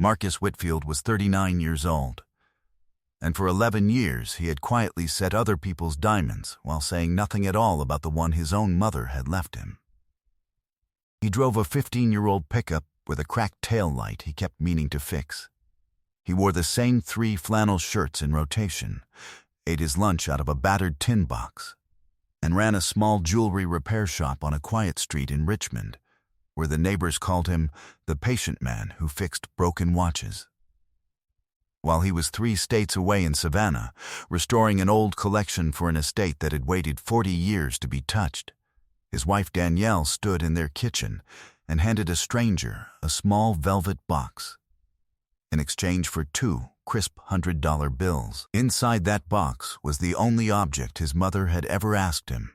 Marcus Whitfield was 39 years old, and for 11 years he had quietly set other people's diamonds while saying nothing at all about the one his own mother had left him. He drove a 15-year-old pickup with a cracked tail light he kept meaning to fix. He wore the same 3 flannel shirts in rotation, ate his lunch out of a battered tin box, and ran a small jewelry repair shop on a quiet street in Richmond, where the neighbors called him the patient man who fixed broken watches. While he was 3 states away in Savannah, restoring an old collection for an estate that had waited 40 years to be touched, his wife Danielle stood in their kitchen and handed a stranger a small velvet box in exchange for 2 crisp $100 bills. Inside that box was the only object his mother had ever asked him,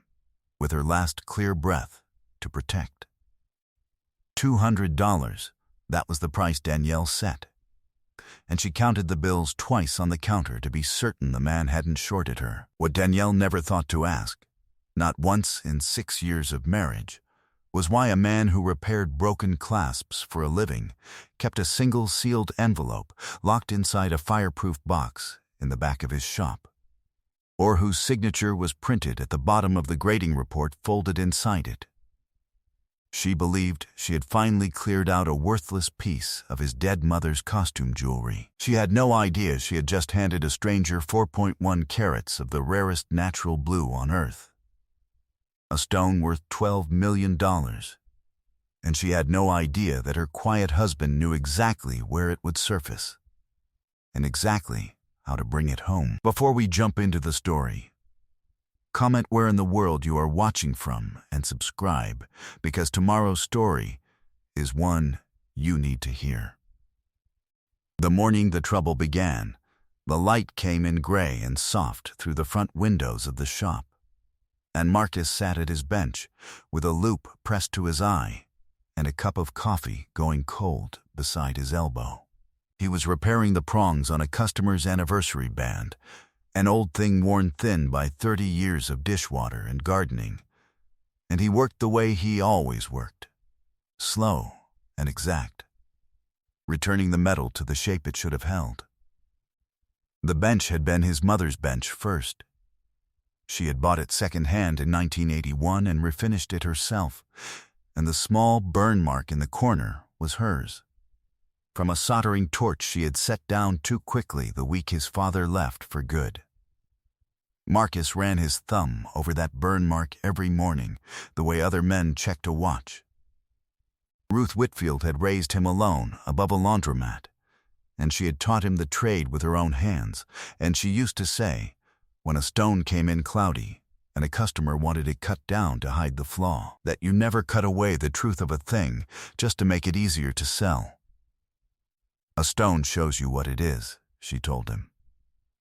with her last clear breath, to protect. $200, that was the price Danielle set, and she counted the bills twice on the counter to be certain the man hadn't shorted her. What Danielle never thought to ask, not once in 6 years of marriage, was why a man who repaired broken clasps for a living kept a single sealed envelope locked inside a fireproof box in the back of his shop, or whose signature was printed at the bottom of the grading report folded inside it. She believed she had finally cleared out a worthless piece of his dead mother's costume jewelry. She had no idea she had just handed a stranger 4.1 carats of the rarest natural blue on earth, a stone worth $12 million, and she had no idea that her quiet husband knew exactly where it would surface and exactly how to bring it home. Before we jump into the story, comment where in the world you are watching from and subscribe, because tomorrow's story is one you need to hear. The morning the trouble began, the light came in gray and soft through the front windows of the shop, and Marcus sat at his bench with a loupe pressed to his eye and a cup of coffee going cold beside his elbow. He was repairing the prongs on a customer's anniversary band, an old thing worn thin by 30 years of dishwater and gardening, and he worked the way he always worked, slow and exact, returning the metal to the shape it should have held. The bench had been his mother's bench first. She had bought it second-hand in 1981 and refinished it herself, and the small burn mark in the corner was hers, from a soldering torch she had set down too quickly the week his father left for good. Marcus ran his thumb over that burn mark every morning, the way other men checked a watch. Ruth Whitfield had raised him alone above a laundromat, and she had taught him the trade with her own hands, and she used to say, when a stone came in cloudy and a customer wanted it cut down to hide the flaw, that you never cut away the truth of a thing just to make it easier to sell. A stone shows you what it is, she told him,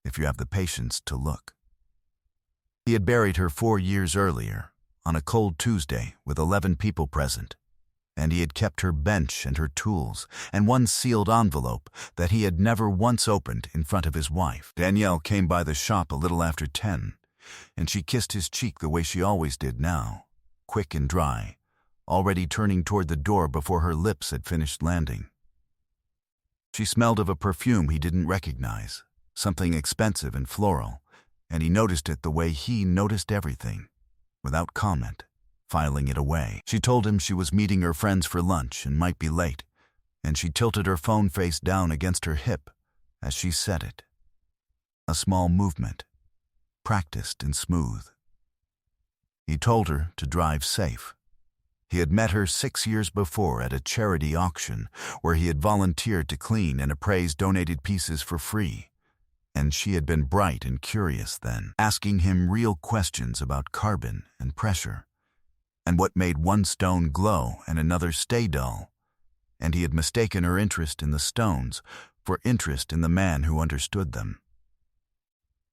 if you have the patience to look. He had buried her 4 years earlier, on a cold Tuesday with 11 people present, and he had kept her bench and her tools and one sealed envelope that he had never once opened in front of his wife. Danielle came by the shop a little after 10, and she kissed his cheek the way she always did now, quick and dry, already turning toward the door before her lips had finished landing. She smelled of a perfume he didn't recognize, something expensive and floral, and he noticed it the way he noticed everything, without comment, filing it away. She told him she was meeting her friends for lunch and might be late, and she tilted her phone face down against her hip as she said it. A small movement, practiced and smooth. He told her to drive safe. He had met her 6 years before at a charity auction where he had volunteered to clean and appraise donated pieces for free, and she had been bright and curious then, asking him real questions about carbon and pressure, and what made one stone glow and another stay dull, and he had mistaken her interest in the stones for interest in the man who understood them.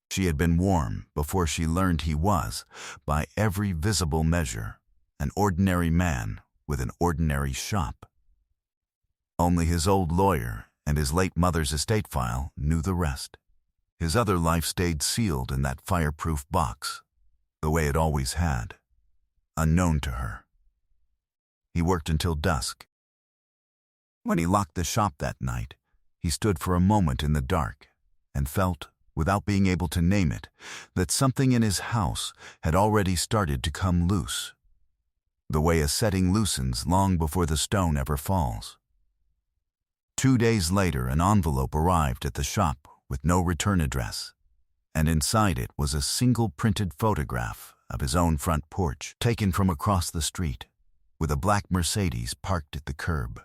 She had been warm before she learned he was, by every visible measure, an ordinary man with an ordinary shop. Only his old lawyer and his late mother's estate file knew the rest. His other life stayed sealed in that fireproof box, the way it always had, unknown to her. He worked until dusk. When he locked the shop that night, He stood for a moment in the dark and felt, without being able to name it, that something in his house had already started to come loose, the way a setting loosens long before the stone ever falls. 2 days later, an envelope arrived at the shop with no return address, and inside it was a single printed photograph of his own front porch, taken from across the street, with a black Mercedes parked at the curb.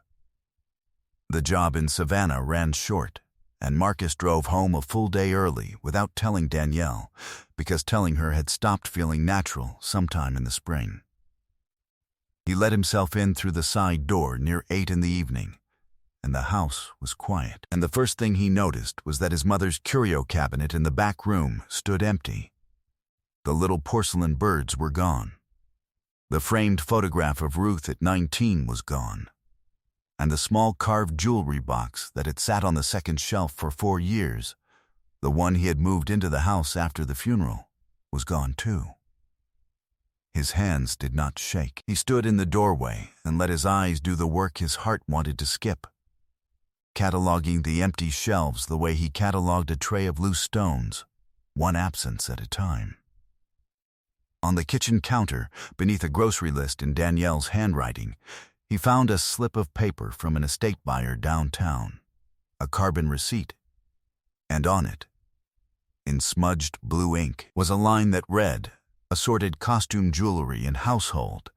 The job in Savannah ran short, and Marcus drove home a full day early without telling Danielle, because telling her had stopped feeling natural sometime in the spring. He let himself in through the side door near 8 in the evening, and the house was quiet. And the first thing he noticed was that his mother's curio cabinet in the back room stood empty. The little porcelain birds were gone. The framed photograph of Ruth at 19 was gone. And the small carved jewelry box that had sat on the second shelf for 4 years, the one he had moved into the house after the funeral, was gone too. His hands did not shake. He stood in the doorway and let his eyes do the work his heart wanted to skip, cataloging the empty shelves the way he cataloged a tray of loose stones, one absence at a time. On the kitchen counter, beneath a grocery list in Danielle's handwriting, he found a slip of paper from an estate buyer downtown, a carbon receipt, and on it, in smudged blue ink, was a line that read, "Assorted costume jewelry and household,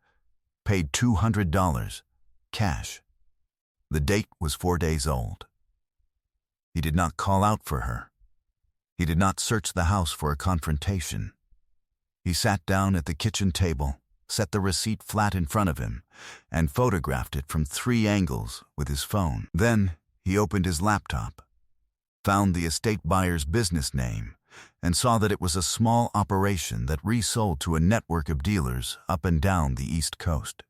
paid $200, cash." The date was 4 days old. He did not call out for her. He did not search the house for a confrontation. He sat down at the kitchen table, set the receipt flat in front of him, and photographed it from 3 angles with his phone. Then he opened his laptop, found the estate buyer's business name, and saw that it was a small operation that resold to a network of dealers up and down the East Coast.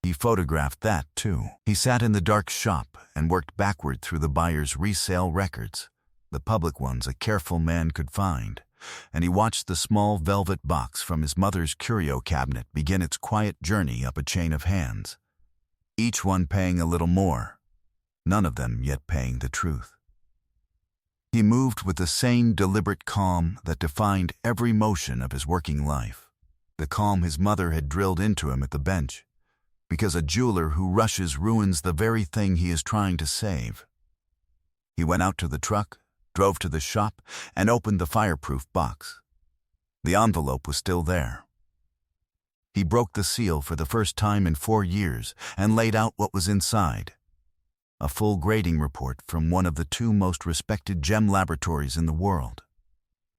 He photographed that too. He sat in the dark shop and worked backward through the buyer's resale records, the public ones a careful man could find, and he watched the small velvet box from his mother's curio cabinet begin its quiet journey up a chain of hands, each one paying a little more, none of them yet paying the truth. He moved with the same deliberate calm that defined every motion of his working life, the calm his mother had drilled into him at the bench, because a jeweler who rushes ruins the very thing he is trying to save. He went out to the truck, drove to the shop, and opened the fireproof box. The envelope was still there. He broke the seal for the first time in 4 years and laid out what was inside. A full grading report from one of the 2 most respected gem laboratories in the world,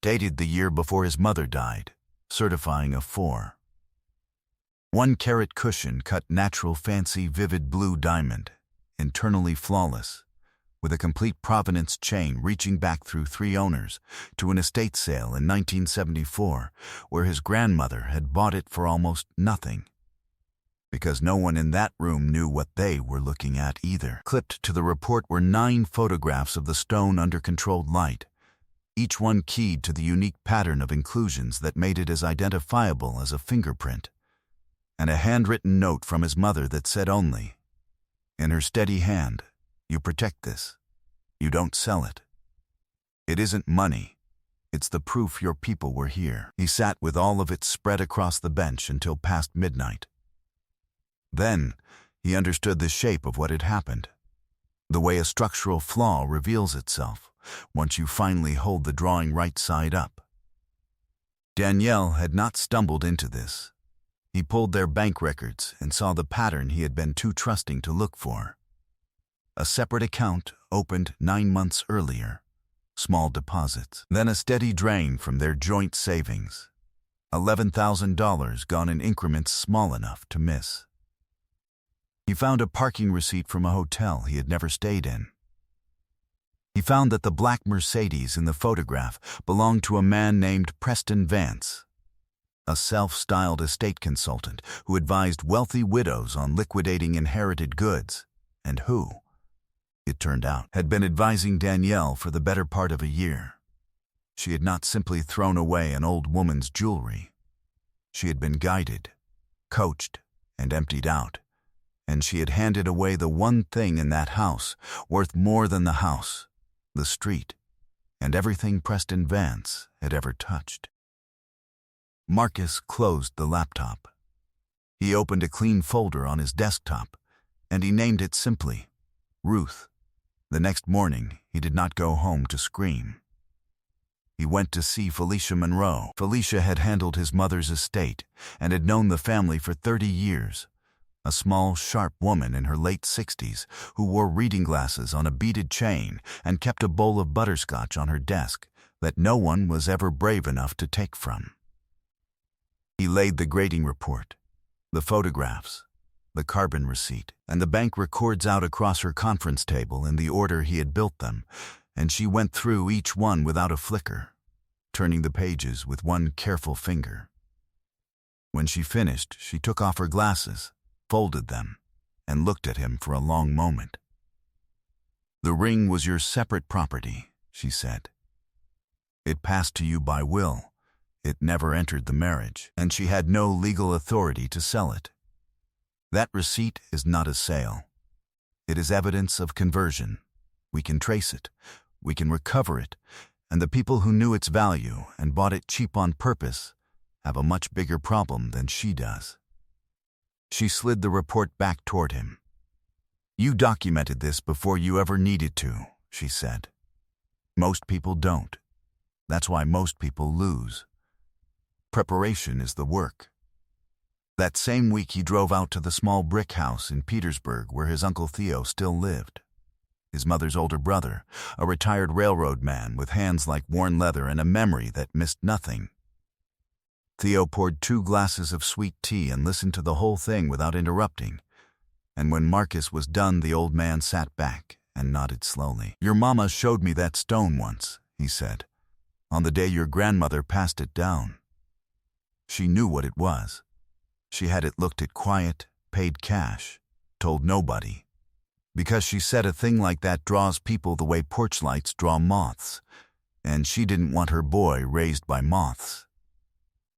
dated the year before his mother died, certifying a 4. 1-carat cushion cut natural fancy vivid blue diamond, internally flawless, with a complete provenance chain reaching back through 3 owners to an estate sale in 1974, where his grandmother had bought it for almost nothing, because no one in that room knew what they were looking at either. Clipped to the report were 9 photographs of the stone under controlled light, each one keyed to the unique pattern of inclusions that made it as identifiable as a fingerprint, and a handwritten note from his mother that said only, in her steady hand, "You protect this. You don't sell it. It isn't money. It's the proof your people were here." He sat with all of it spread across the bench until past midnight. Then he understood the shape of what had happened, the way a structural flaw reveals itself once you finally hold the drawing right side up. Danielle had not stumbled into this. He pulled their bank records and saw the pattern he had been too trusting to look for. A separate account opened 9 months earlier, small deposits, then a steady drain from their joint savings, $11,000 gone in increments small enough to miss. He found a parking receipt from a hotel he had never stayed in. He found that the black Mercedes in the photograph belonged to a man named Preston Vance, a self-styled estate consultant who advised wealthy widows on liquidating inherited goods, and who, it turned out, had been advising Danielle for the better part of a year. She had not simply thrown away an old woman's jewelry. She had been guided, coached, and emptied out, and she had handed away the one thing in that house worth more than the house, the street, and everything Preston Vance had ever touched. Marcus closed the laptop. He opened a clean folder on his desktop, and he named it simply Ruth. The next morning, he did not go home to scream. He went to see Felicia Monroe. Felicia had handled his mother's estate and had known the family for 30 years. A small, sharp woman in her late 60s who wore reading glasses on a beaded chain and kept a bowl of butterscotch on her desk that no one was ever brave enough to take from. He laid the grading report, the photographs, the carbon receipt, and the bank records out across her conference table in the order he had built them, and she went through each one without a flicker, turning the pages with one careful finger. When she finished, she took off her glasses, folded them, and looked at him for a long moment. "The ring was your separate property," she said. "It passed to you by will. It never entered the marriage, and she had no legal authority to sell it. That receipt is not a sale. It is evidence of conversion. We can trace it. We can recover it. And the people who knew its value and bought it cheap on purpose have a much bigger problem than she does." She slid the report back toward him. "You documented this before you ever needed to," she said. "Most people don't. That's why most people lose. Preparation is the work." That same week he drove out to the small brick house in Petersburg where his Uncle Theo still lived. His mother's older brother, a retired railroad man with hands like worn leather and a memory that missed nothing. Theo poured 2 glasses of sweet tea and listened to the whole thing without interrupting, and when Marcus was done, the old man sat back and nodded slowly. "Your mama showed me that stone once," he said, "on the day your grandmother passed it down. She knew what it was. She had it looked at quiet, paid cash, told nobody. Because she said a thing like that draws people the way porch lights draw moths, and she didn't want her boy raised by moths."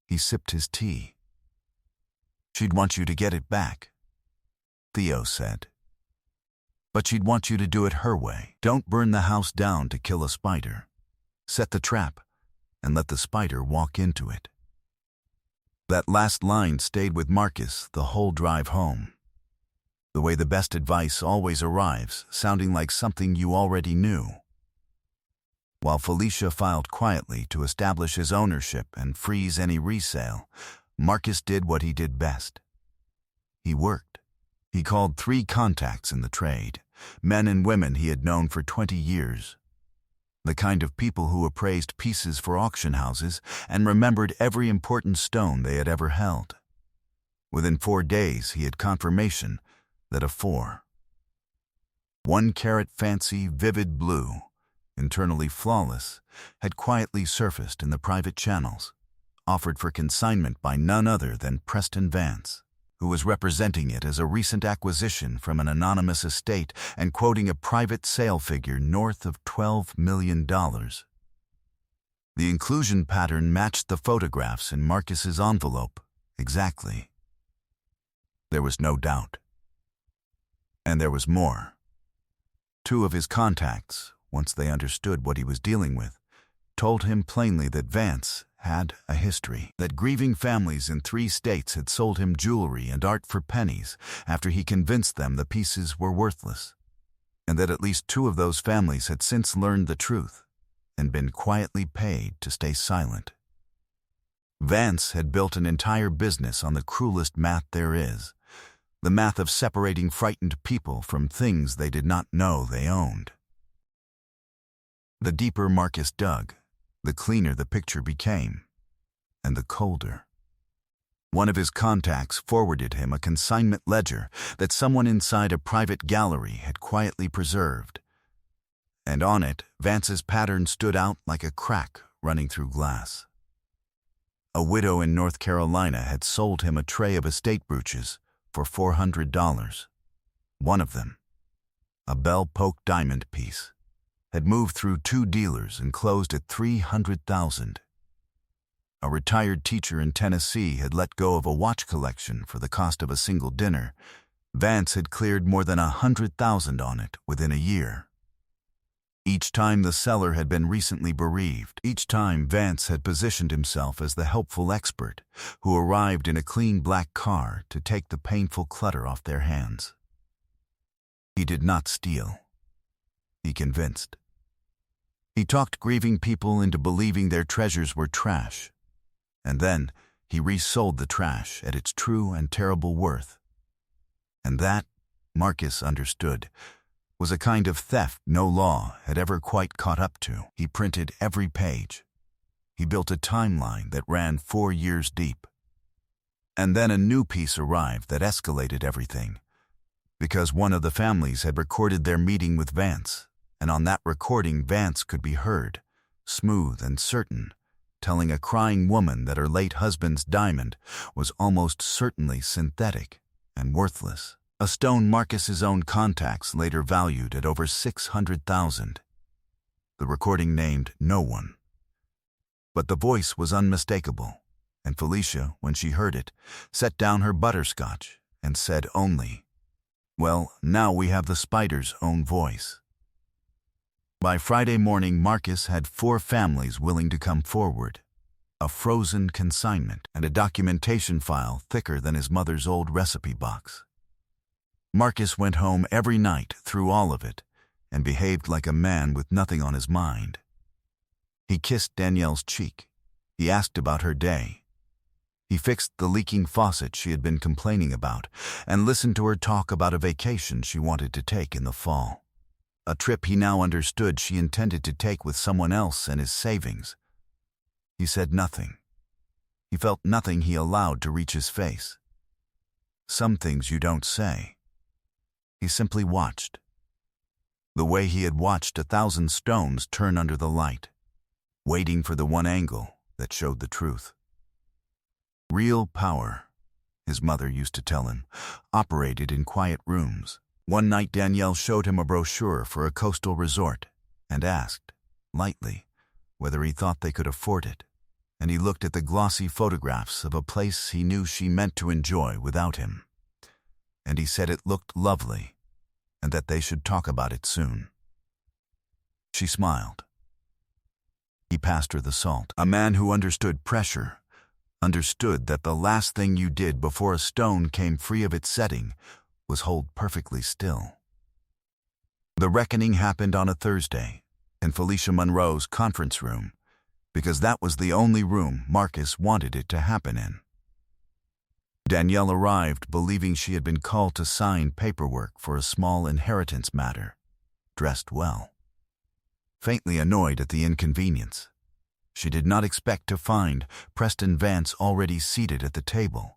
He sipped his tea. "She'd want you to get it back," Theo said. "But she'd want you to do it her way. Don't burn the house down to kill a spider. Set the trap and let the spider walk into it." That last line stayed with Marcus the whole drive home. The way the best advice always arrives, sounding like something you already knew. While Felicia filed quietly to establish his ownership and freeze any resale, Marcus did what he did best. He worked. He called 3 contacts in the trade, men and women he had known for 20 years. The kind of people who appraised pieces for auction houses and remembered every important stone they had ever held. Within 4 days, he had confirmation that a 1-carat fancy, vivid blue, internally flawless, had quietly surfaced in the private channels, offered for consignment by none other than Preston Vance, who was representing it as a recent acquisition from an anonymous estate and quoting a private sale figure north of $12 million. The inclusion pattern matched the photographs in Marcus's envelope exactly. There was no doubt. And there was more. 2 of his contacts, once they understood what he was dealing with, told him plainly that Vance had a history, that grieving families in 3 states had sold him jewelry and art for pennies after he convinced them the pieces were worthless, and that at least 2 of those families had since learned the truth and been quietly paid to stay silent. Vance had built an entire business on the cruelest math there is, the math of separating frightened people from things they did not know they owned. The deeper Marcus dug, the cleaner the picture became, and the colder. One of his contacts forwarded him a consignment ledger that someone inside a private gallery had quietly preserved, and on it Vance's pattern stood out like a crack running through glass. A widow in North Carolina had sold him a tray of estate brooches for $400. One of them, a bell-poked diamond piece, had moved through 2 dealers and closed at $300,000. A retired teacher in Tennessee had let go of a watch collection for the cost of a single dinner, Vance had cleared more than $100,000 on it within a year. Each time the seller had been recently bereaved. Each time Vance had positioned himself as the helpful expert who arrived in a clean black car to take the painful clutter off their hands. He did not steal. He convinced. He talked grieving people into believing their treasures were trash, and then he resold the trash at its true and terrible worth. And that, Marcus understood, was a kind of theft no law had ever quite caught up to. He printed every page. He built a timeline that ran 4 years deep. And then a new piece arrived that escalated everything, because one of the families had recorded their meeting with Vance, and on that recording Vance could be heard, smooth and certain, telling a crying woman that her late husband's diamond was almost certainly synthetic and worthless. A stone Marcus's own contacts later valued at over $600,000. The recording named no one. But the voice was unmistakable, and Felicia, when she heard it, set down her butterscotch and said only, "Well, now we have the spider's own voice." By Friday morning, Marcus had 4 families willing to come forward, a frozen consignment, and a documentation file thicker than his mother's old recipe box. Marcus went home every night through all of it and behaved like a man with nothing on his mind. He kissed Danielle's cheek. He asked about her day. He fixed the leaking faucet she had been complaining about and listened to her talk about a vacation she wanted to take in the fall. A trip he now understood she intended to take with someone else and his savings. He said nothing. He felt nothing he allowed to reach his face. Some things you don't say. He simply watched. The way he had watched 1,000 stones turn under the light, waiting for the one angle that showed the truth. Real power, his mother used to tell him, operated in quiet rooms. One night Danielle showed him a brochure for a coastal resort and asked, lightly, whether he thought they could afford it, and he looked at the glossy photographs of a place he knew she meant to enjoy without him. And he said it looked lovely, and that they should talk about it soon. She smiled. He passed her the salt. A man who understood pressure, understood that the last thing you did before a stone came free of its setting was hold perfectly still. The reckoning happened on a Thursday in Felicia Monroe's conference room, because that was the only room Marcus wanted it to happen in. Danielle arrived believing she had been called to sign paperwork for a small inheritance matter, dressed well. Faintly annoyed at the inconvenience, she did not expect to find Preston Vance already seated at the table,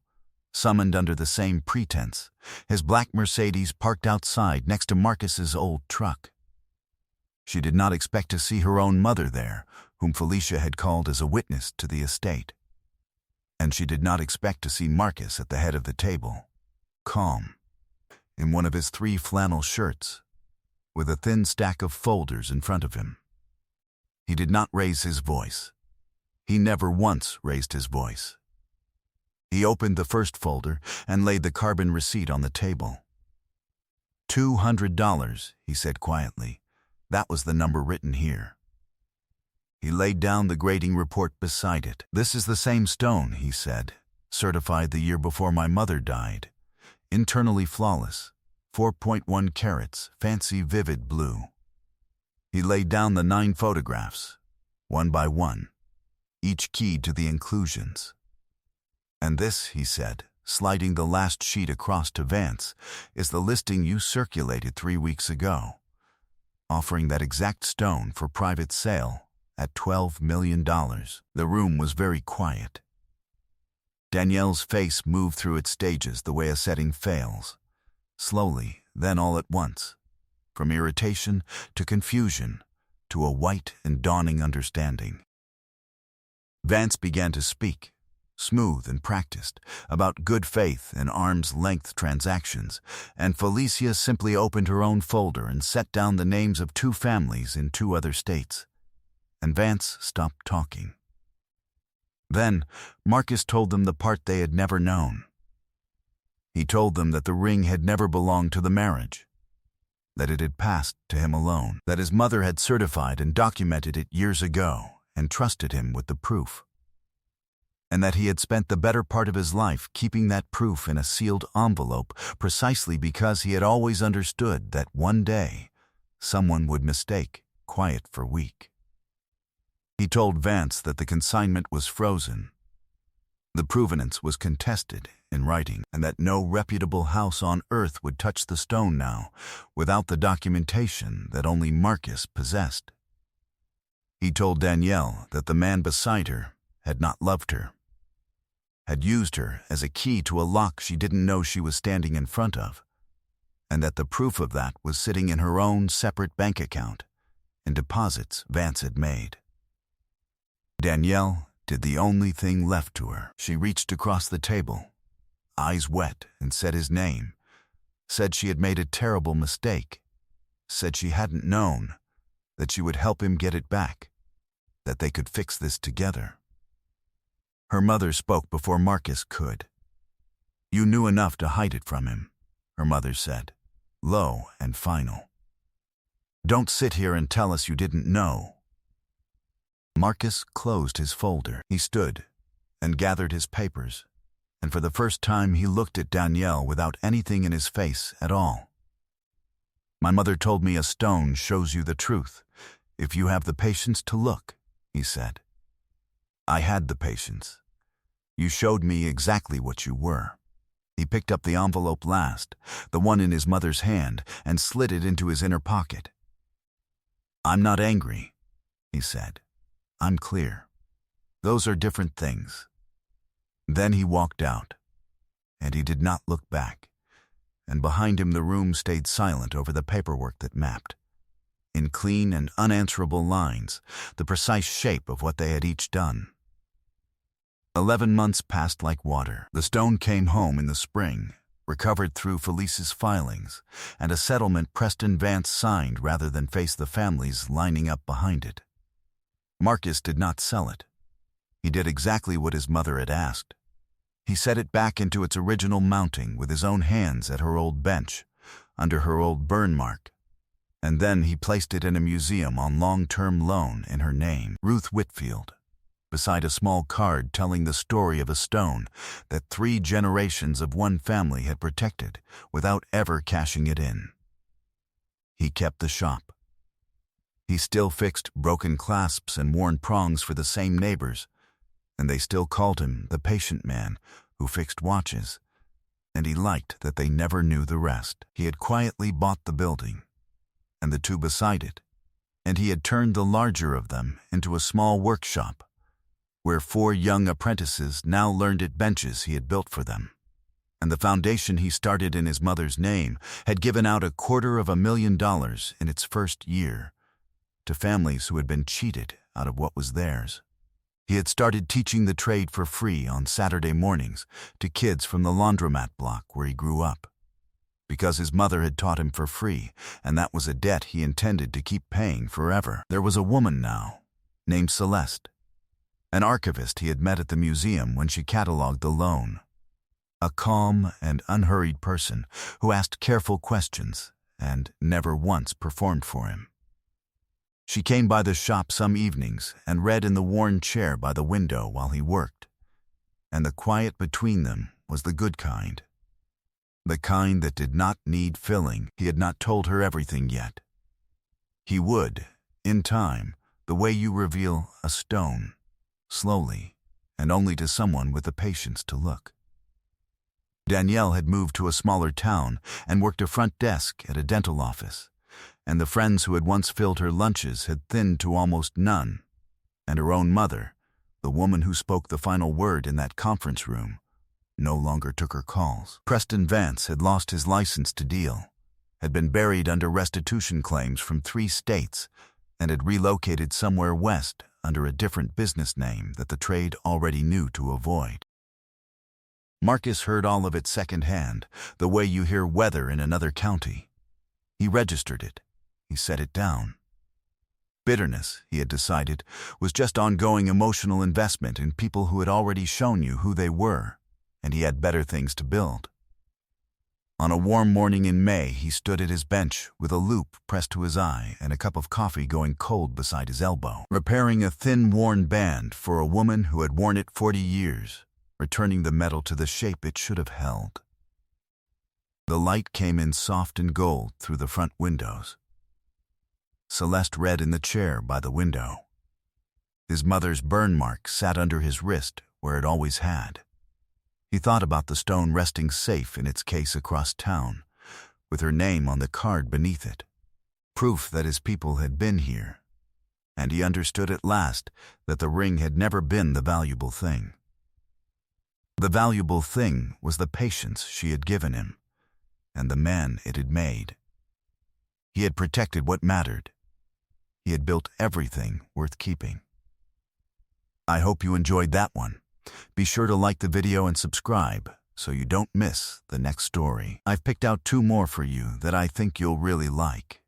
summoned under the same pretense, his black Mercedes parked outside next to Marcus's old truck. She did not expect to see her own mother there, whom Felicia had called as a witness to the estate. And she did not expect to see Marcus at the head of the table, calm, in one of his 3 flannel shirts, with a thin stack of folders in front of him. He did not raise his voice. He never once raised his voice. He opened the first folder and laid the carbon receipt on the table. $200, he said quietly. That was the number written here. He laid down the grading report beside it. This is the same stone, he said, certified the year before my mother died. Internally flawless, 4.1 carats, fancy vivid blue. He laid down the 9 photographs, one by one, each keyed to the inclusions. And this, he said, sliding the last sheet across to Vance, is the listing you circulated 3 weeks ago, offering that exact stone for private sale at $12 million. The room was very quiet. Danielle's face moved through its stages the way a setting fails, slowly, then all at once, from irritation to confusion to a white and dawning understanding. Vance began to speak, smooth and practiced, about good faith and arm's-length transactions, and Felicia simply opened her own folder and set down the names of 2 families in 2 other states. And Vance stopped talking. Then Marcus told them the part they had never known. He told them that the ring had never belonged to the marriage, that it had passed to him alone, that his mother had certified and documented it years ago and trusted him with the proof, and that he had spent the better part of his life keeping that proof in a sealed envelope precisely because he had always understood that one day someone would mistake quiet for weak. He told Vance that the consignment was frozen, the provenance was contested in writing, and that no reputable house on earth would touch the stone now without the documentation that only Marcus possessed. He told Danielle that the man beside her had not loved her, had used her as a key to a lock she didn't know she was standing in front of, and that the proof of that was sitting in her own separate bank account in deposits Vance had made. Danielle did the only thing left to her. She reached across the table, eyes wet, and said his name, said she had made a terrible mistake, said she hadn't known, that she would help him get it back, that they could fix this together. Her mother spoke before Marcus could. "You knew enough to hide it from him," her mother said, low and final. "Don't sit here and tell us you didn't know." Marcus closed his folder. He stood and gathered his papers, and for the first time he looked at Danielle without anything in his face at all. "My mother told me a stone shows you the truth, if you have the patience to look," he said. "I had the patience. You showed me exactly what you were." He picked up the envelope last, the one in his mother's hand, and slid it into his inner pocket. "I'm not angry," he said. "I'm clear. Those are different things." Then he walked out, and he did not look back, and behind him the room stayed silent over the paperwork that mapped, in clean and unanswerable lines, the precise shape of what they had each done. 11 months passed like water. The stone came home in the spring, recovered through Felice's filings, and a settlement Preston Vance signed rather than face the families lining up behind it. Marcus did not sell it. He did exactly what his mother had asked. He set it back into its original mounting with his own hands at her old bench, under her old burn mark, and then he placed it in a museum on long-term loan in her name, Ruth Whitfield, beside a small card telling the story of a stone that 3 generations of one family had protected without ever cashing it in. He kept the shop. He still fixed broken clasps and worn prongs for the same neighbors, and they still called him the patient man who fixed watches, and he liked that they never knew the rest. He had quietly bought the building, and the 2 beside it, and he had turned the larger of them into a small workshop, where 4 young apprentices now learned at benches he had built for them. And the foundation he started in his mother's name had given out $250,000 in its first year to families who had been cheated out of what was theirs. He had started teaching the trade for free on Saturday mornings to kids from the laundromat block where he grew up, because his mother had taught him for free, and that was a debt he intended to keep paying forever. There was a woman now, named Celeste, an archivist he had met at the museum when she cataloged the loan, a calm and unhurried person who asked careful questions and never once performed for him. She came by the shop some evenings and read in the worn chair by the window while he worked, and the quiet between them was the good kind, the kind that did not need filling. He had not told her everything yet. He would, in time, the way you reveal a stone, slowly, and only to someone with the patience to look. Danielle had moved to a smaller town and worked a front desk at a dental office, and the friends who had once filled her lunches had thinned to almost none, and her own mother, the woman who spoke the final word in that conference room, no longer took her calls. Preston Vance had lost his license to deal, had been buried under restitution claims from 3 states, and had relocated somewhere west under a different business name that the trade already knew to avoid. Marcus heard all of it secondhand, the way you hear weather in another county. He registered it. He set it down. Bitterness, he had decided, was just ongoing emotional investment in people who had already shown you who they were, and he had better things to build. On a warm morning in May, he stood at his bench with a loupe pressed to his eye and a cup of coffee going cold beside his elbow, repairing a thin, worn band for a woman who had worn it 40 years, returning the metal to the shape it should have held. The light came in soft and gold through the front windows. Celeste read in the chair by the window. His mother's burn mark sat under his wrist where it always had. He thought about the stone resting safe in its case across town, with her name on the card beneath it, proof that his people had been here, and he understood at last that the ring had never been the valuable thing. The valuable thing was the patience she had given him, and the man it had made. He had protected what mattered. He had built everything worth keeping. I hope you enjoyed that one. Be sure to like the video and subscribe so you don't miss the next story. I've picked out 2 more for you that I think you'll really like.